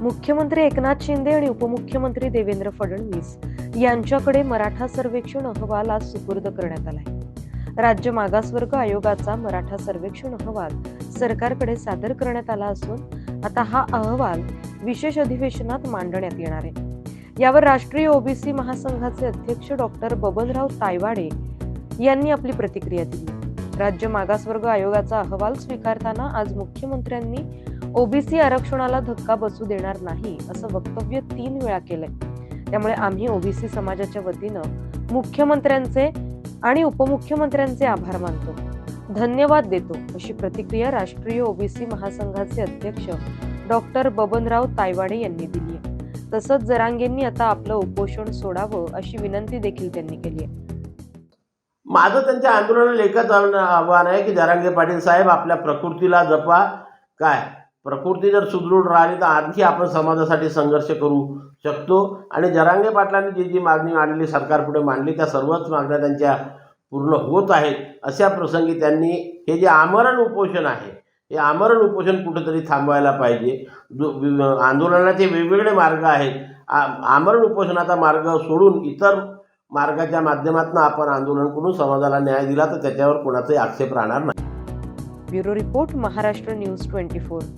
मुख्यमंत्री एकनाथ शिंदे आणि उपमुख्यमंत्री देवेंद्र फडणवीस यांच्याकडे मराठा सर्वेक्षण अहवाल आज सुपूर्द करण्यात आलाय. राज्य मागासवर्ग आयोगाचा मराठा सर्वेक्षण अहवाल सरकारकडे सादर करण्यात आला असून आता हा अहवाल विशेष अधिवेशनात मांडण्यात येणार आहे. यावर राष्ट्रीय ओबीसी महासंघाचे अध्यक्ष डॉक्टर बबनराव तायवाडे यांनी आपली प्रतिक्रिया दिली. राज्य मागासवर्ग आयोगाचा अहवाल स्वीकारताना आज मुख्यमंत्र्यांनी ओबीसी आरक्षणाला धक्का बसू देणार नाही असं वक्तव्य 3 वेळा केलंय. त्यामुळे आम्ही ओबीसी समाजाच्या वतीनं मुख्यमंत्र्यांचे आणि उपमुख्यमंत्र्यांचे आभार मानतो, धन्यवाद देतो अशी प्रतिक्रिया राष्ट्रीय ओबीसी महासंघाचे अध्यक्ष डॉक्टर बबनराव तायवाडे यांनी दिली आहे. तसंच जरांगेंनी आता आपलं उपोषण सोडावं अशी विनंती देखील त्यांनी केली आहे. माझं त्यांच्या आंदोलनाला एकच आव्हान आहे की जरांगे पाटील साहेब, आपल्या प्रकृतीला जपा. काय प्रकृती जर सुदृढ राहिली तर आणखी आपण समाजासाठी संघर्ष करू शकतो. आणि जरांगे पाटलांनी जी मागणी मांडली, सरकारपुढे मांडली, त्या सर्वच मागण्या त्यांच्या पूर्ण होत आहेत. अशा प्रसंगी त्यांनी हे जे आमरण उपोषण आहे, हे आमरण उपोषण कुठेतरी थांबवायला पाहिजे. आंदोलनाचे वेगवेगळे मार्ग आहेत. आमरण उपोषणाचा मार्ग सोडून इतर मार्गाच्या माध्यमातून आपण आंदोलन करून समाजाला न्याय दिला तर त्याच्यावर कोणाचाही आक्षेप राहणार नाही. Bureau report, Maharashtra news 24.